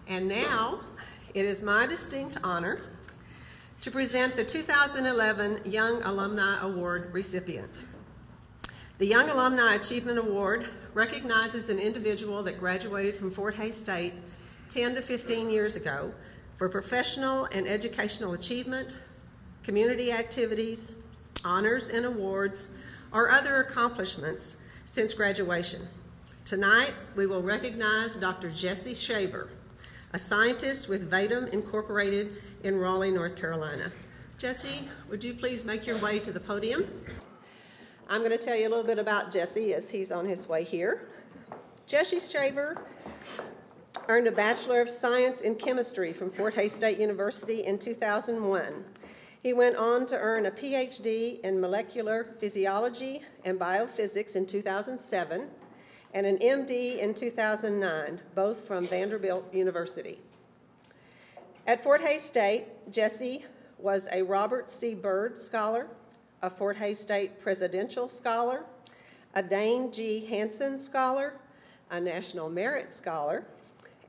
And now, it is my distinct honor to present the 2011 Young Alumni Award recipient. The Young Alumni Achievement Award recognizes an individual that graduated from Fort Hays State 10 to 15 years ago for professional and educational achievement, community activities, honors and awards, or other accomplishments since graduation. Tonight, we will recognize Dr. Jesse Shaver, a scientist with Vadum Incorporated in Raleigh, North Carolina. Jesse, would you please make your way to the podium? I'm going to tell you a little bit about Jesse as he's on his way here. Jesse Shaver earned a Bachelor of Science in Chemistry from Fort Hays State University in 2001. He went on to earn a PhD in Molecular Physiology and Biophysics in 2007 and an MD in 2009, both from Vanderbilt University. At Fort Hays State, Jesse was a Robert C. Byrd Scholar, a Fort Hays State Presidential Scholar, a Dane G. Hansen Scholar, a National Merit Scholar,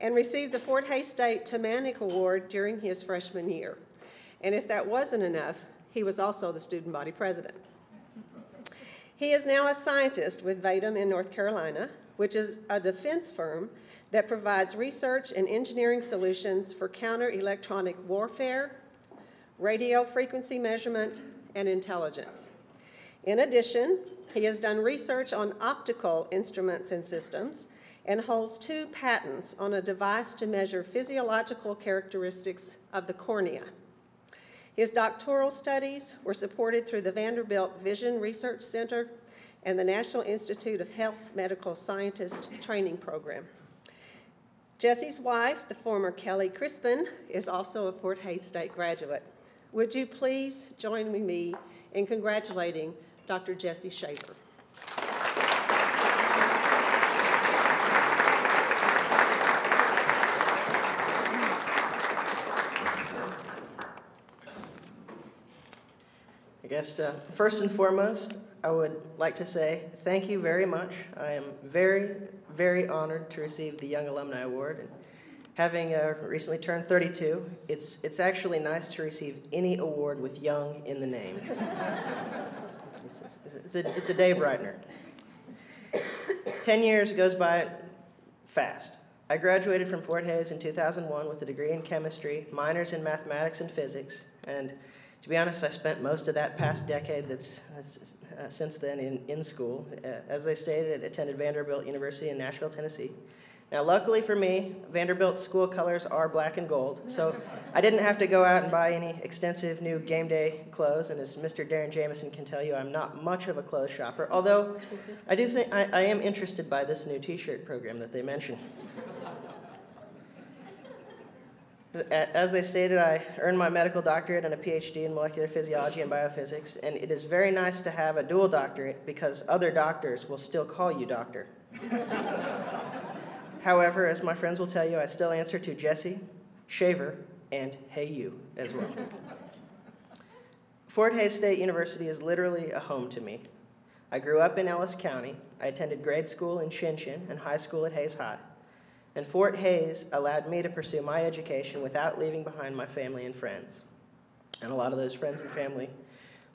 and received the Fort Hays State Tamanik Award during his freshman year. And if that wasn't enough, he was also the student body president. He is now a scientist with Vadum in North Carolina, which is a defense firm that provides research and engineering solutions for counter-electronic warfare, radio frequency measurement, and intelligence. In addition, he has done research on optical instruments and systems and holds 2 patents on a device to measure physiological characteristics of the cornea. His doctoral studies were supported through the Vanderbilt Vision Research Center and the National Institute of Health Medical Scientist Training Program. Jesse's wife, the former Kelly Crispin, is also a Fort Hays State graduate. Would you please join with me in congratulating Dr. Jesse Shaver? I guess first and foremost, I would like to say thank you very much. I am very, very honored to receive the Young Alumni Award. And having recently turned 32, it's actually nice to receive any award with young in the name. It's a day brightener. 10 years goes by fast. I graduated from Fort Hays in 2001 with a degree in chemistry, minors in mathematics and physics, and to be honest, I spent most of that past decade since then in school. As they stated, I attended Vanderbilt University in Nashville, Tennessee. Now, luckily for me, Vanderbilt's school colors are black and gold, so I didn't have to go out and buy any extensive new game day clothes, and as Mr. Darren Jameson can tell you, I'm not much of a clothes shopper, although I do think I am interested by this new t-shirt program that they mentioned. As they stated, I earned my medical doctorate and a PhD in molecular physiology and biophysics, and it is very nice to have a dual doctorate because other doctors will still call you doctor. However, as my friends will tell you, I still answer to Jesse, Shaver, and hey you as well. Fort Hays State University is literally a home to me. I grew up in Ellis County. I attended grade school in Shinshin and high school at Hays High. And Fort Hays allowed me to pursue my education without leaving behind my family and friends. And a lot of those friends and family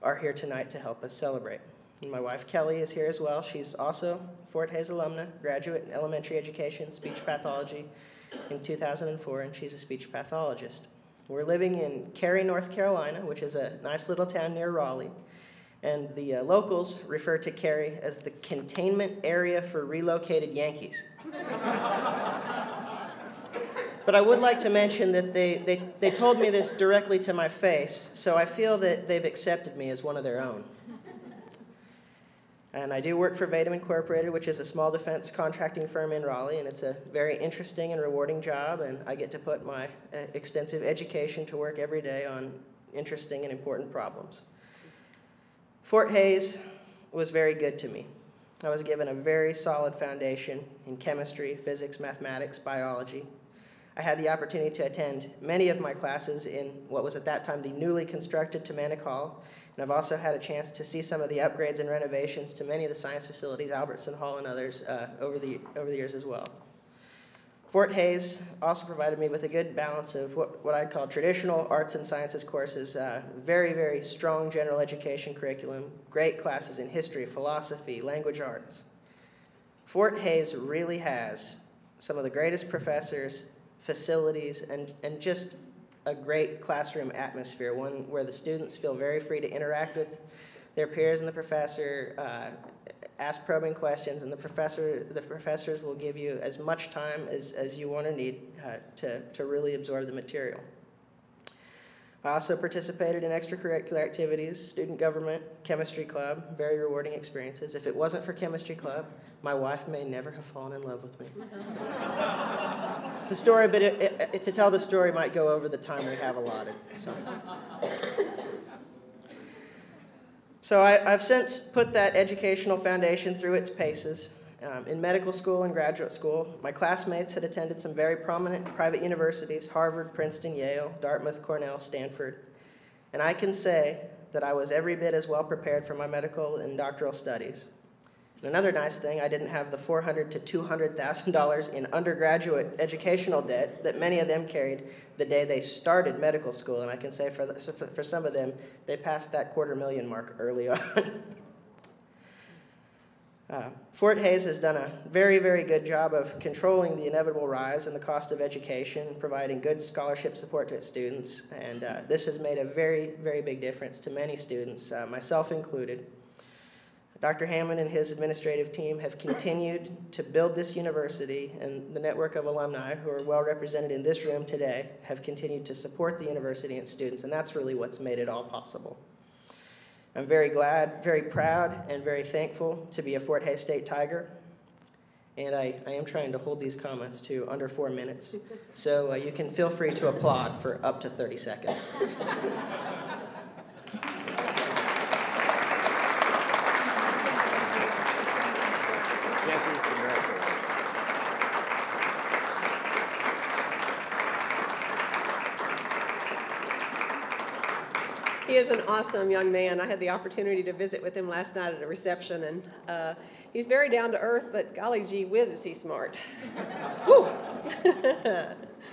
are here tonight to help us celebrate. And my wife Kelly is here as well. She's also Fort Hays alumna, graduate in elementary education, speech pathology in 2004, and she's a speech pathologist. We're living in Cary, North Carolina, which is a nice little town near Raleigh. And the locals refer to Cary as the containment area for relocated Yankees. But I would like to mention that they told me this directly to my face, so I feel that they've accepted me as one of their own. And I do work for Vadum Incorporated, which is a small defense contracting firm in Raleigh, and it's a very interesting and rewarding job, and I get to put my extensive education to work every day on interesting and important problems. Fort Hays was very good to me. I was given a very solid foundation in chemistry, physics, mathematics, biology. I had the opportunity to attend many of my classes in what was at that time the newly constructed Tamanik Hall, and I've also had a chance to see some of the upgrades and renovations to many of the science facilities, Albertson Hall and others, over the years as well. Fort Hays also provided me with a good balance of what I'd call traditional arts and sciences courses, very, very strong general education curriculum, great classes in history, philosophy, language arts. Fort Hays really has some of the greatest professors, facilities, and just a great classroom atmosphere, one where the students feel very free to interact with their peers and the professor, ask probing questions, and the professors will give you as much time as you want or need to really absorb the material. I also participated in extracurricular activities, student government, chemistry club, very rewarding experiences. If it wasn't for chemistry club, my wife may never have fallen in love with me. So, it's a story, but to tell the story might go over the time we have allotted. So I've since put that educational foundation through its paces. In medical school and graduate school, my classmates had attended some very prominent private universities, Harvard, Princeton, Yale, Dartmouth, Cornell, Stanford. And I can say that I was every bit as well prepared for my medical and doctoral studies. And another nice thing, I didn't have the $400,000 to $200,000 in undergraduate educational debt that many of them carried the day they started medical school. And I can say for some of them, they passed that $250,000 mark early on. Fort Hays has done a very, very good job of controlling the inevitable rise in the cost of education, providing good scholarship support to its students, and this has made a very, very big difference to many students, myself included. Dr. Hammond and his administrative team have continued to build this university, and the network of alumni who are well represented in this room today have continued to support the university and its students, and that's really what's made it all possible. I'm very glad, very proud, and very thankful to be a Fort Hays State Tiger. And I am trying to hold these comments to under 4 minutes. So you can feel free to applaud for up to 30 seconds. Jesse, congratulations. He is an awesome young man. I had the opportunity to visit with him last night at a reception, and he's very down to earth, but golly gee whiz is he smart. Whew.